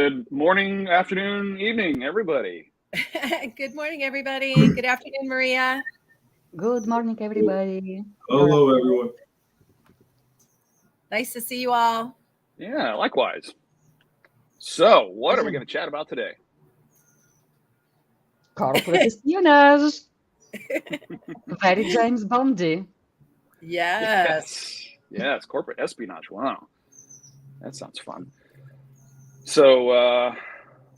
Good morning, afternoon, evening, everybody. Good morning, everybody. Good afternoon, Maria. Good morning, everybody. Hello, everyone. Nice to see you all. Yeah, likewise. So, what are we going to chat about today? Corporate espionage. Very James Bondy. Yes. Yes, corporate espionage. Wow, that sounds fun. So,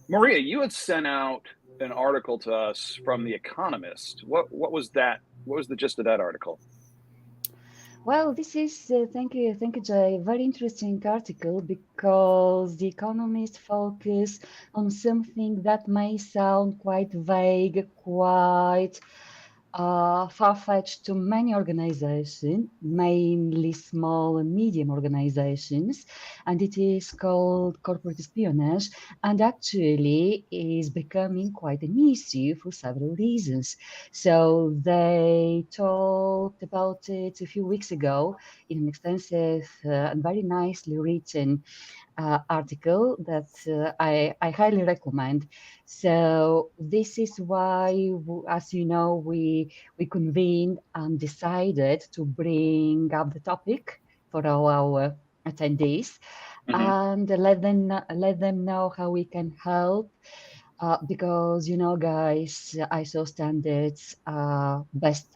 Maria, you had sent out an article to us from The Economist. What was that? What was the gist of that article? Well, this is, thank you, Jay. Very interesting article because The Economist focus on something that may sound quite vague, quite far-fetched to many organizations, mainly small and medium organizations, and it is called corporate espionage, and actually is becoming quite an issue for several reasons. So they talked about it a few weeks ago in an extensive and very nicely written article that I highly recommend. So this is why, as you know, we convened and decided to bring up the topic for all our attendees and let them know how we can help. Because guys, ISO standards are best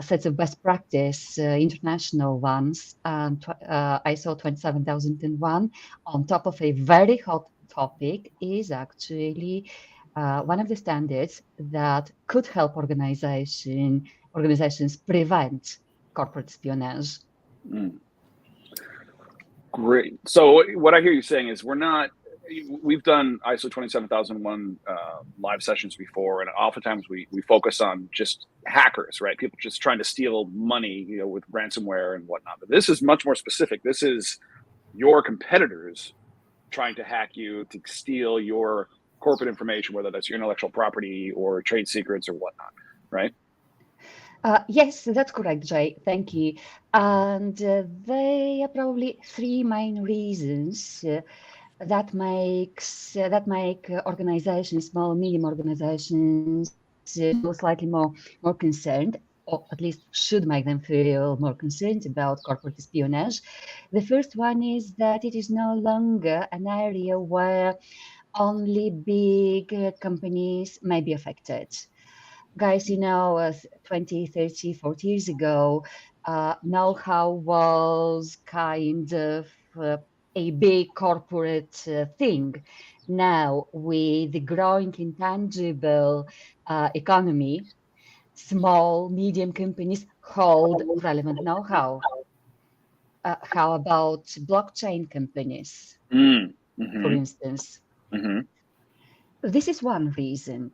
sets of best practice, international ones, and ISO 27001, on top of a very hot topic, is actually one of the standards that could help organizations prevent corporate espionage. Great. So what I hear you saying is we've done ISO 27001 live sessions before, and oftentimes we focus on just hackers, right? People just trying to steal money, with ransomware and whatnot. But this is much more specific. This is your competitors trying to hack you to steal your corporate information, whether that's your intellectual property or trade secrets or whatnot, right? Yes, that's correct, Jay. Thank you. And there are probably three main reasons that make organizations, small and medium organizations, feel slightly more concerned, or at least should make them feel more concerned about corporate espionage. The first one is that it is no longer an area where only big companies may be affected. Guys, 20, 30, 40 years ago, know-how was kind of a big corporate thing. Now, with the growing intangible economy, small, medium companies hold relevant know-how. How about blockchain companies, for instance? This is one reason.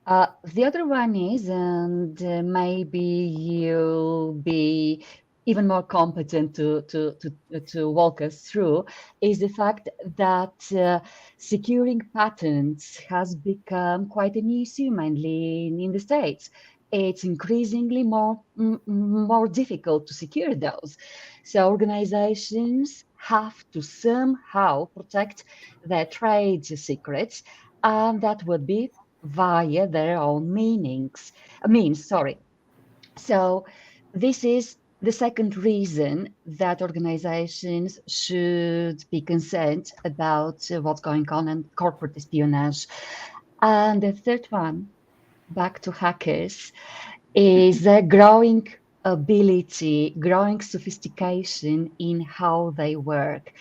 The other one is, and maybe you'll be even more competent to walk us through, is the fact that securing patents has become quite an issue, mainly in the States. It's increasingly more difficult to secure those. So organizations have to somehow protect their trade secrets, and that would be via their own means. So this is the second reason that organizations should be concerned about what's going on in corporate espionage. And the third one, back to hackers, is a growing ability, growing sophistication in how they work.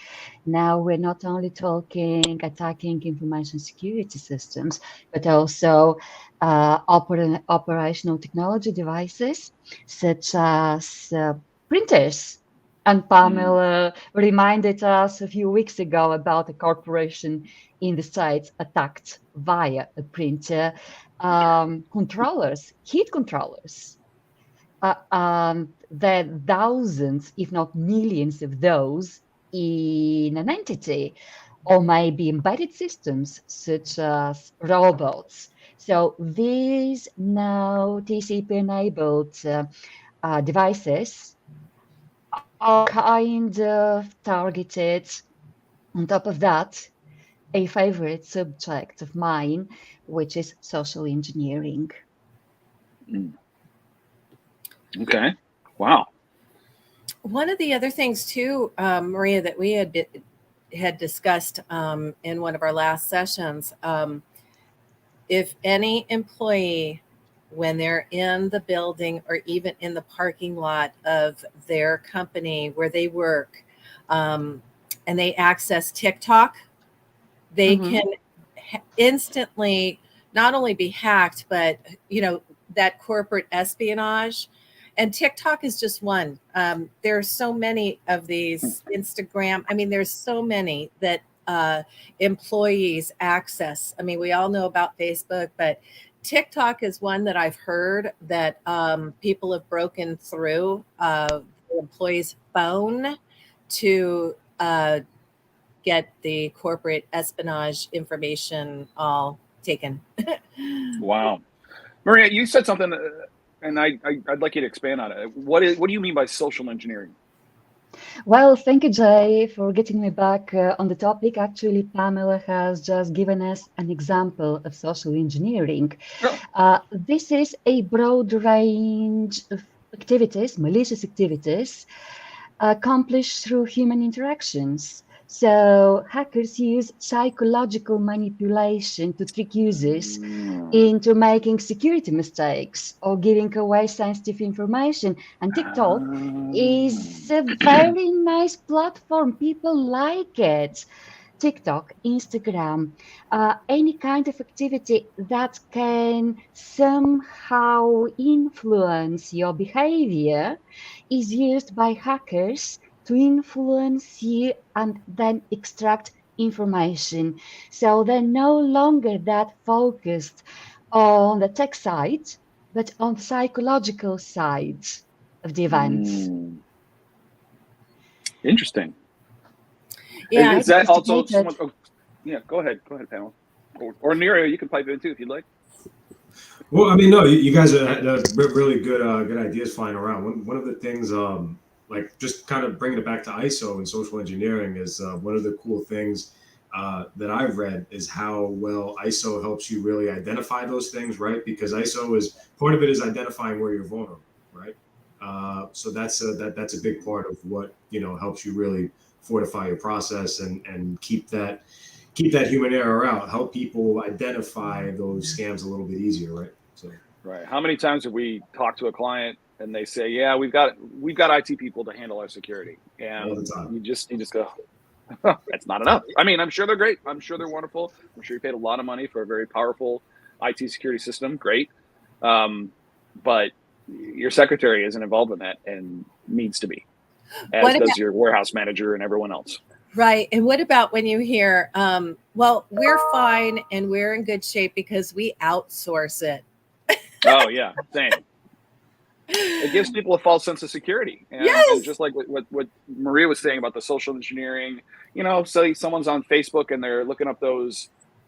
Now we're not only talking attacking information security systems, but also operational technology devices such as printers. And Pamela reminded us a few weeks ago about a corporation in the States attacked via a printer, heat controllers. There are thousands, if not millions of those in an entity, or maybe embedded systems such as robots. So these now TCP-enabled devices are kind of targeted. On top of that, a favorite subject of mine, which is social engineering. Okay. Wow. One of the other things too, Maria, that we had discussed in one of our last sessions, if any employee, when they're in the building or even in the parking lot of their company where they work, and they access TikTok, they can instantly not only be hacked, but that corporate espionage. And TikTok is just one. There's so many of these. Instagram. I mean, there's so many that employees access. I mean, we all know about Facebook, but TikTok is one that I've heard that people have broken through the employee's phone to get the corporate espionage information all taken. Wow. Maria, you said something, and I'd like you to expand on it. What do you mean by social engineering? Well, thank you, Jay, for getting me back on the topic. Actually, Pamela has just given us an example of social engineering. Oh. This is a broad range of activities, malicious activities, accomplished through human interactions. So hackers use psychological manipulation to trick users into making security mistakes or giving away sensitive information. And TikTok is a very nice platform. People like it. TikTok, Instagram, any kind of activity that can somehow influence your behavior is used by hackers to influence you and then extract information. So they're no longer that focused on the tech side, but on the psychological side of the events. Interesting. Yeah. Is that also someone? Oh, yeah, go ahead, Pamela. Or Nero, you can pipe in too if you'd like. Well, I mean, no, you guys are really good ideas flying around. One of the things, like just kind of bringing it back to ISO and social engineering, is one of the cool things that I've read is how well ISO helps you really identify those things, right? Because ISO is part of it is identifying where you're vulnerable, right? So that's a big part of what helps you really fortify your process and keep that human error out, help people identify those scams a little bit easier, right? So right. How many times have we talked to a client and they say, "Yeah, we've got IT people to handle our security," and all the time. you just go, "That's not enough." I mean, I'm sure they're great. I'm sure they're wonderful. I'm sure you paid a lot of money for a very powerful IT security system. Great, but your secretary isn't involved in that and needs to be, as does your warehouse manager and everyone else. Right. And what about when you hear, well, we're fine and we're in good shape because we outsource it? Oh, yeah. Same. It gives people a false sense of security. And just like what Maria was saying about the social engineering, say someone's on Facebook and they're looking up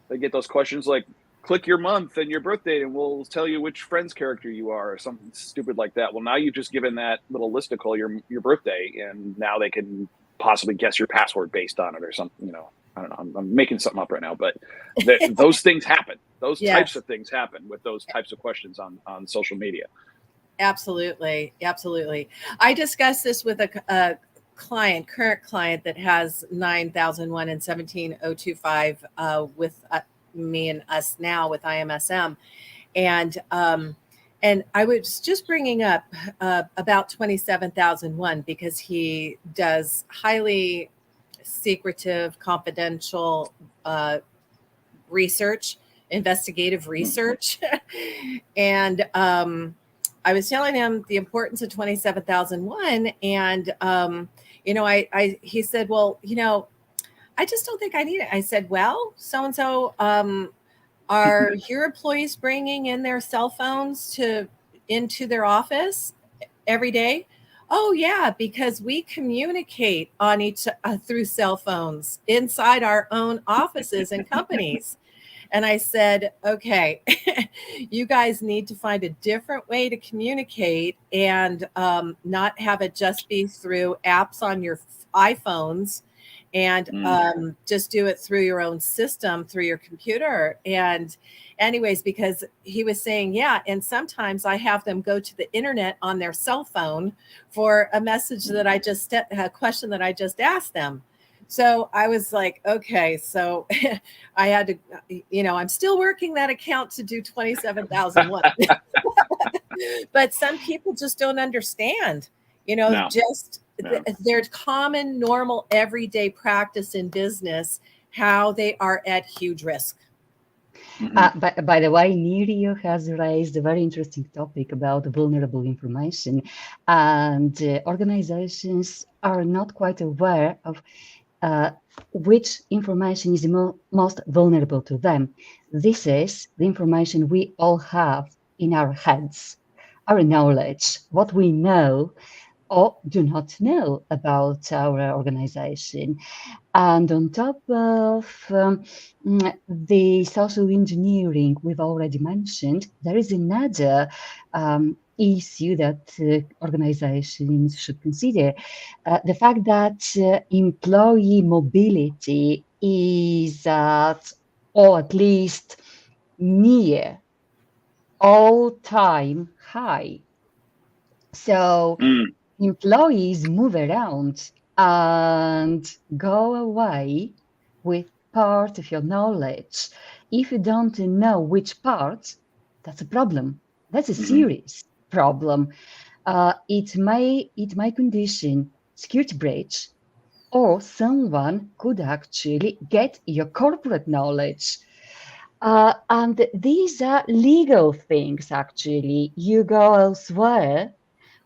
they get those questions like, click your month and your birth date and we'll tell you which Friends character you are, or something stupid like that. Well, now you've just given that little listicle your birthday, and now they can possibly guess your password based on it or something. I don't know. I'm making something up right now, but those things happen. Those types of things happen with those types of questions on social media. Absolutely. Absolutely. I discussed this with a current client that has 9001 and 17025 with me and us now with IMSM. And I was just bringing up about 27001 because he does highly secretive, confidential research, investigative research. And I was telling him the importance of 27001. And, he said, well, I just don't think I need it. I said, well, so-and-so, are your employees bringing in their cell phones into their office every day? Oh yeah, because we communicate on through cell phones inside our own offices and companies. And I said, okay, you guys need to find a different way to communicate and not have it just be through apps on your iPhones and just do it through your own system, through your computer. And anyways, because he was saying, yeah, and sometimes I have them go to the internet on their cell phone for a message that a question that I just asked them. So I was like, okay, so I had to, I'm still working that account to do 27,001. But some people just don't understand, No. their common, normal, everyday practice in business, how they are at huge risk. By the way, Nirio has raised a very interesting topic about vulnerable information, and organizations are not quite aware of which information is the most vulnerable to them. This is the information we all have in our heads, our knowledge, what we know or do not know about our organization. And on top of the social engineering we've already mentioned, there is another issue that organizations should consider. The fact that employee mobility is at, or at least near, all-time high. So employees move around and go away with part of your knowledge. If you don't know which part, that's a problem. That's a serious problem. It may condition security breach, or someone could actually get your corporate knowledge. And these are legal things, actually. You go elsewhere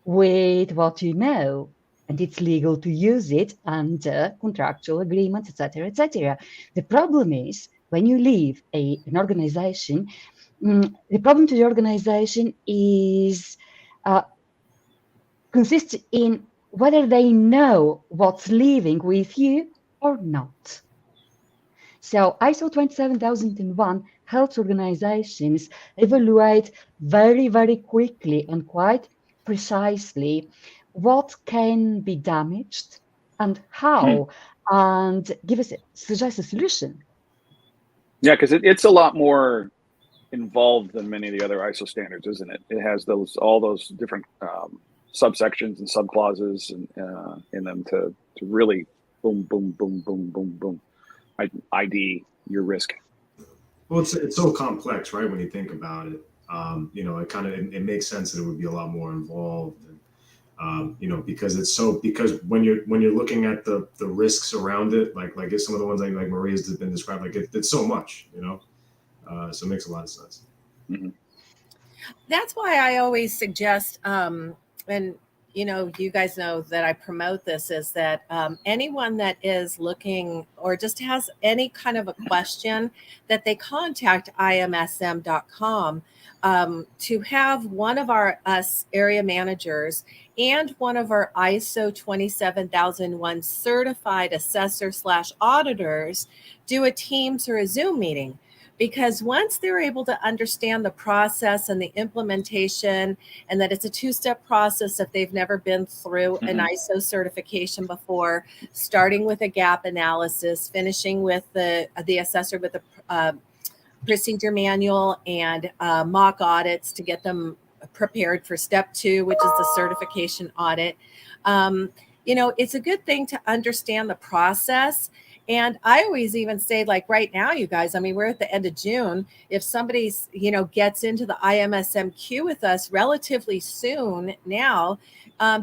with what you know, and it's legal to use it under contractual agreements, etc., etc. The problem is when you leave an organization, the problem to the organization is consists in whether they know what's leaving with you or not. So ISO 27001 helps organizations evaluate very, very quickly and quite precisely what can be damaged and how, and suggest a solution. Yeah, because it's a lot more involved than many of the other ISO standards, isn't it? It has all those different subsections and subclauses in them to really boom, boom, boom, boom, boom, boom, ID your risk. Well, it's so complex, right? When you think about it, it makes sense that it would be a lot more involved, and because when you're looking at the risks around it, like some of the ones like Maria's been described, like it's so much, so it makes a lot of sense. Mm-hmm. That's why I always suggest, and you guys know that I promote this, is that anyone that is looking or just has any kind of a question, that they contact imsm.com to have one of us area managers and one of our ISO 27001 certified assessor/auditors do a Teams or a Zoom meeting. Because once they're able to understand the process and the implementation, and that it's a two-step process if they've never been through an ISO certification before, starting with a gap analysis, finishing with the assessor with a procedure manual and mock audits to get them prepared for step 2, which is the certification audit. It's a good thing to understand the process. And I always even say, like right now, you guys, I mean, we're at the end of June. If somebody, gets into the IMSM queue with us relatively soon now,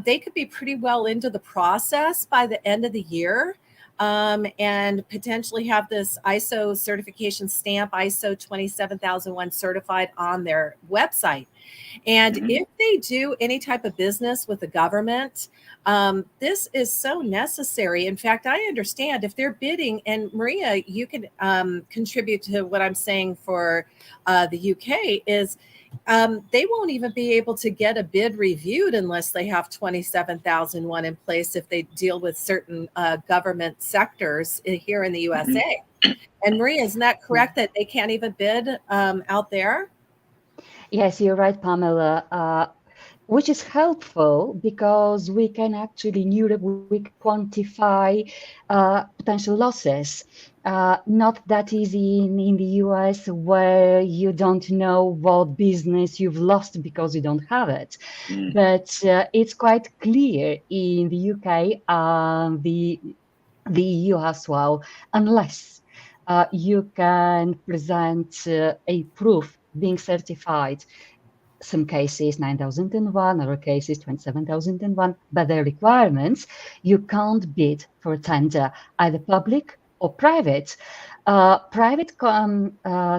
they could be pretty well into the process by the end of the year, and potentially have this ISO certification stamp, ISO 27001 certified on their website. And if they do any type of business with the government, this is so necessary. In fact, I understand if they're bidding, and Maria, you can contribute to what I'm saying for the UK, is they won't even be able to get a bid reviewed unless they have 27001 in place if they deal with certain government sectors here in the USA. And Maria, isn't that correct that they can't even bid out there? Yes, you're right, Pamela. which is helpful because we can actually we quantify potential losses. Not that easy in the US, where you don't know what business you've lost because you don't have it. But it's quite clear in the UK and the EU as well, unless you can present a proof being certified. Some cases 9001, other cases 27001, but the requirements, you can't bid for a tender, either public or private. Private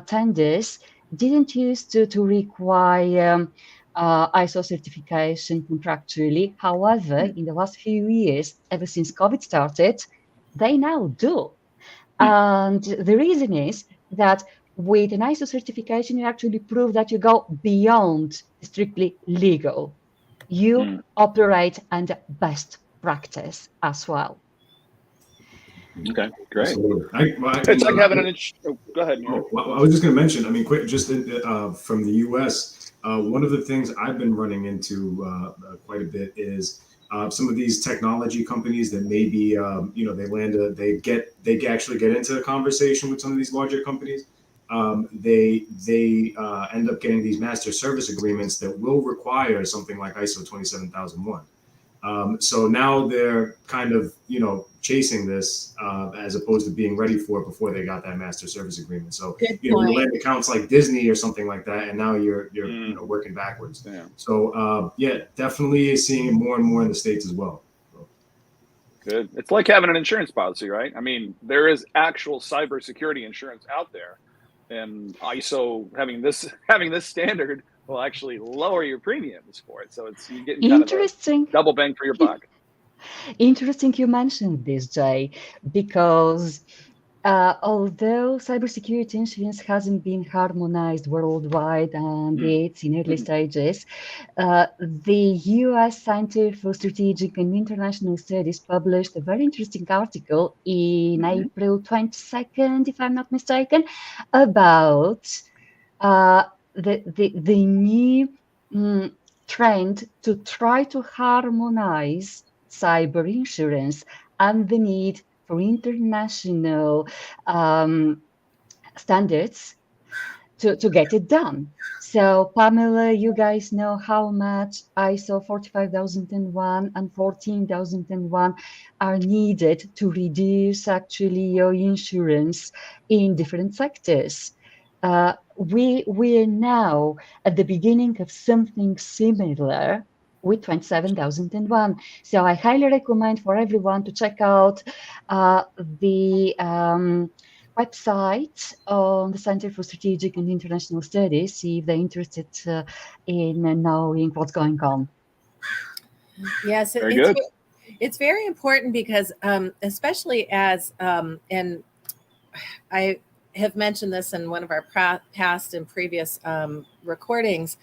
tenders didn't used to require ISO certification contractually. However, in the last few years, ever since COVID started, they now do. And the reason is that with an ISO certification, you actually prove that you go beyond strictly legal. You operate under best practice as well. Okay, great. Absolutely. It's like having an go ahead. I was just going to mention, I mean, quick, just from the US, one of the things I've been running into quite a bit is some of these technology companies that maybe, they actually get into a conversation with some of these larger companies. They end up getting these master service agreements that will require something like ISO 27001. So now they're kind of, chasing this as opposed to being ready for it before they got that master service agreement. So, you land accounts like Disney or something like that, and now you're working backwards. Yeah. So, definitely seeing it more and more in the States as well. So. Good. It's like having an insurance policy, right? I mean, there is actual cybersecurity insurance out there, and ISO having this standard will actually lower your premiums for it. So you're getting kind of a double bang for your buck. Interesting you mentioned this, Jay, because although cybersecurity insurance hasn't been harmonized worldwide and it's in early stages, the US Center for Strategic and International Studies published a very interesting article in April 22nd, if I'm not mistaken, about the new trend to try to harmonize cyber insurance and the need for international standards to get it done. So, Pamela, you guys know how much ISO 45001 and 14001 are needed to reduce actually your insurance in different sectors. We are now at the beginning of something similar with 27001. So I highly recommend for everyone to check out the website on the Center for Strategic and International Studies, if they're interested in knowing what's going on. Yes, it's very important because especially as, and I have mentioned this in one of our past and previous recordings,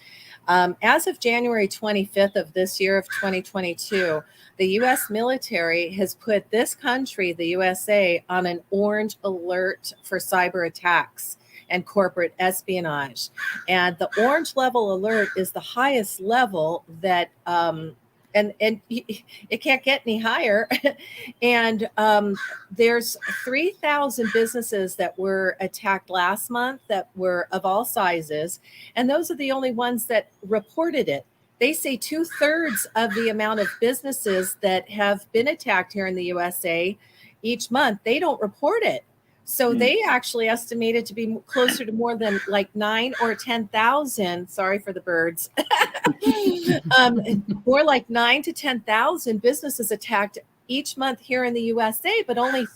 as of January 25th of this year of 2022, the U.S. military has put this country, the USA, on an orange alert for cyber attacks and corporate espionage. And the orange level alert is the highest level that and it can't get any higher. And there's 3,000 businesses that were attacked last month that were of all sizes. And those are the only ones that reported it. They say 2/3 of the amount of businesses that have been attacked here in the USA each month, they don't report it. So they actually estimated to be closer to more than like 9 or 10,000. Sorry for the birds. More like 9 to 10,000 businesses attacked each month here in the USA, but only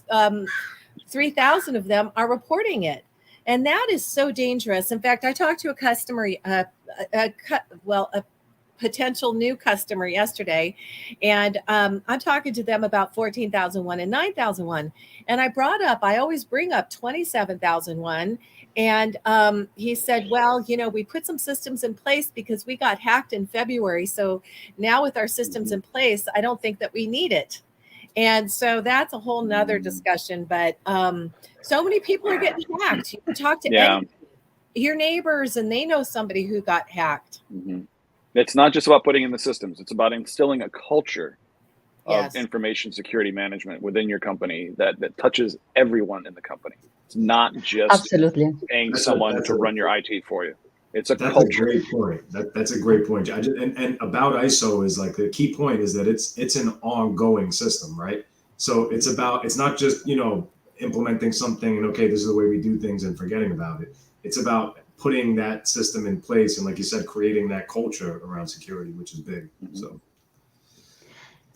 3,000 of them are reporting it. And that is so dangerous. In fact, I talked to a customer, a potential new customer yesterday, and I'm talking to them about 14,001 and 9,001. And I always bring up 27,001. And he said, well, we put some systems in place because we got hacked in February. So now with our systems in place, I don't think that we need it. And so that's a whole nother discussion. But so many people are getting hacked. You can talk to your neighbors and they know somebody who got hacked. It's not just about putting in the systems. It's about instilling a culture of Yes. information security management within your company that touches everyone in the company. It's not just Absolutely. paying That's someone to a- run your IT for you. It's a That's culture. a great point. That's a great point. And about ISO is like the key point is that it's an ongoing system, right? So it's not just, implementing something and okay, this is the way we do things and forgetting about it. It's about putting that system in place and, like you said, creating that culture around security, which is big. So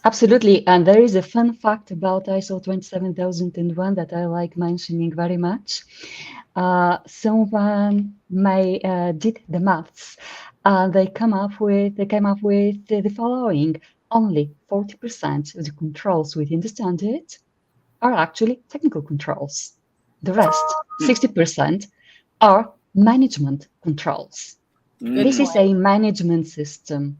Absolutely. And there is a fun fact about ISO 27001 that I like mentioning very much. Someone did the maths, and they came up with the following: only 40% of the controls within the standard are actually technical controls. The rest, 60%, are management controls. Good This is point. a management system,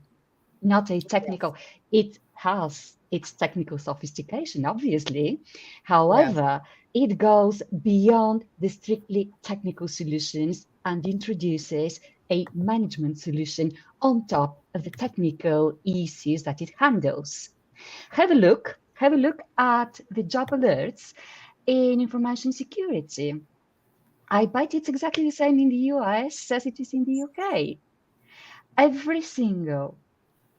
not a technical. It has its technical sophistication, obviously. However, it goes beyond the strictly technical solutions and introduces a management solution on top of the technical issues that it handles. Have a look at the job alerts in information security. I bet it's exactly the same in the US as it is in the UK. Every single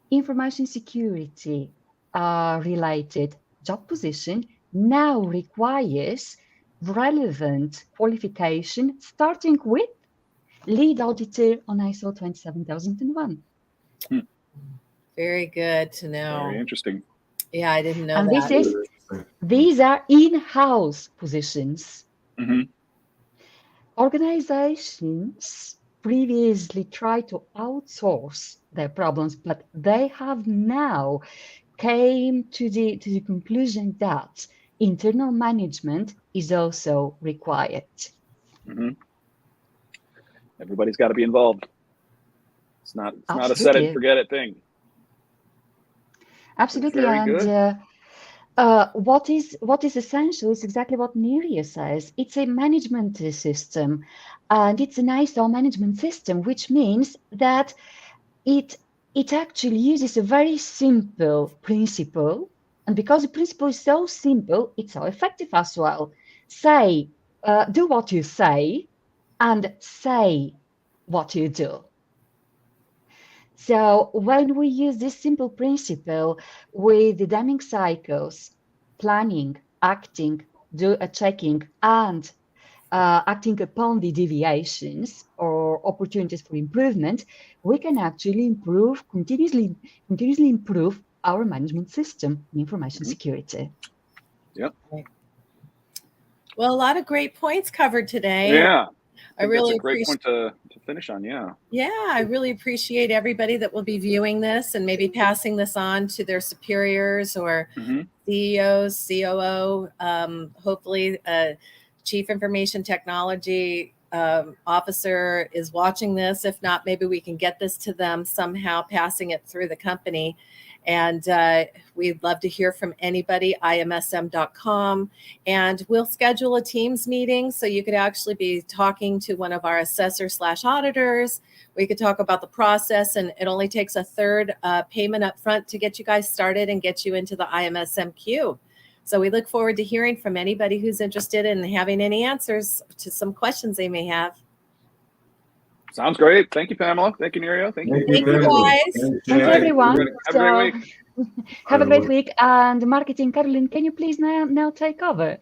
information security related job position now requires relevant qualification, starting with lead auditor on ISO 27001. Very good to know. Very interesting. Yeah, I didn't know And that. these are in-house positions. Mm-hmm. Organizations previously tried to outsource their problems, but they have now came to the conclusion that internal management is also required. Mm-hmm. Everybody's got to be involved. It's not a set it Absolutely. and forget it thing. Absolutely. Very And good. what is essential is exactly what Miria says. It's a management system, and it's an ISO management system, which means that it actually uses a very simple principle. And because the principle is so simple, it's so effective as well. Do what you say, and say what you do. So when we use this simple principle with the Deming cycles, planning, acting, checking, and acting upon the deviations or opportunities for improvement, we can actually continuously improve our management system in information security. Yep. Well, a lot of great points covered today. Yeah. I really that's a great point to finish on. Yeah. Yeah, I really appreciate everybody that will be viewing this and maybe passing this on to their superiors or CEOs, COO, hopefully Chief Information Technology Officer is watching this. If not, maybe we can get this to them somehow, passing it through the company. And we'd love to hear from anybody, imsm.com. And we'll schedule a Teams meeting so you could actually be talking to one of our assessors/auditors. We could talk about the process, and it only takes a third payment up front to get you guys started and get you into the IMSM queue. So we look forward to hearing from anybody who's interested in having any answers to some questions they may have. Sounds great. Thank you, Pamela. Thank you, Nerio. Thank you. Thank you, guys. Thank you, everyone. Have a great week. Have a great week. And marketing, Caroline, can you please now take over?